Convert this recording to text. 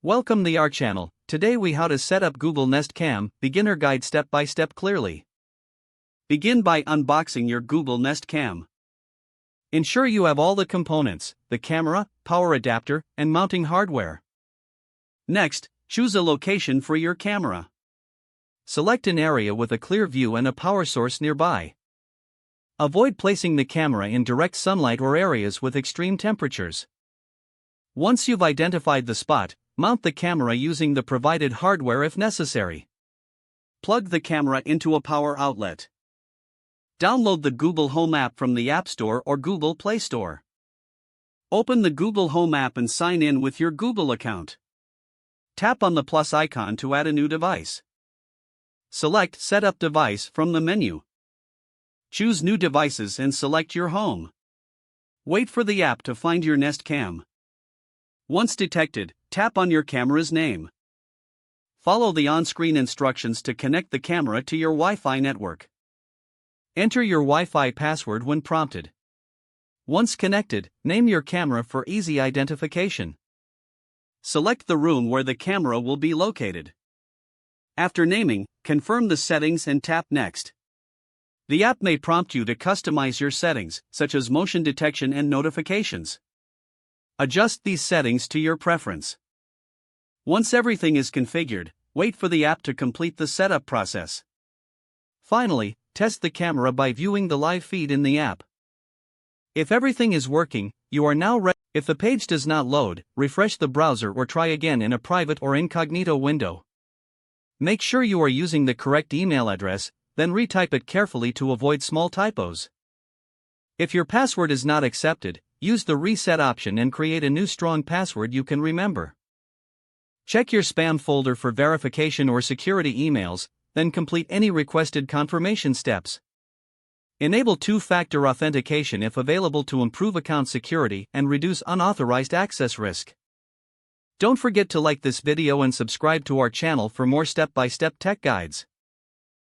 Welcome to our channel. Today we how to set up Google Nest Cam, beginner guide step by step clearly. Begin by unboxing your Google Nest Cam. Ensure you have all the components, the camera, power adapter, and mounting hardware. Next, choose a location for your camera. Select an area with a clear view and a power source nearby. Avoid placing the camera in direct sunlight or areas with extreme temperatures. Once you've identified the spot, mount the camera using the provided hardware if necessary. Plug the camera into a power outlet. Download the Google Home app from the App Store or Google Play Store. Open the Google Home app and sign in with your Google account. Tap on the plus icon to add a new device. Select Set Up Device from the menu. Choose New Devices and select your home. Wait for the app to find your Nest Cam. Once detected, tap on your camera's name. Follow the on-screen instructions to connect the camera to your Wi-Fi network. Enter your Wi-Fi password when prompted. Once connected, name your camera for easy identification. Select the room where the camera will be located. After naming, confirm the settings and tap Next. The app may prompt you to customize your settings, such as motion detection and notifications. Adjust these settings to your preference. Once everything is configured, wait for the app to complete the setup process. Finally, test the camera by viewing the live feed in the app. If everything is working, you are now ready. If the page does not load, refresh the browser or try again in a private or incognito window. Make sure you are using the correct email address, then retype it carefully to avoid small typos. If your password is not accepted, use the reset option and create a new strong password you can remember. Check your spam folder for verification or security emails, then complete any requested confirmation steps. Enable two-factor authentication if available to improve account security and reduce unauthorized access risk. Don't forget to like this video and subscribe to our channel for more step-by-step tech guides.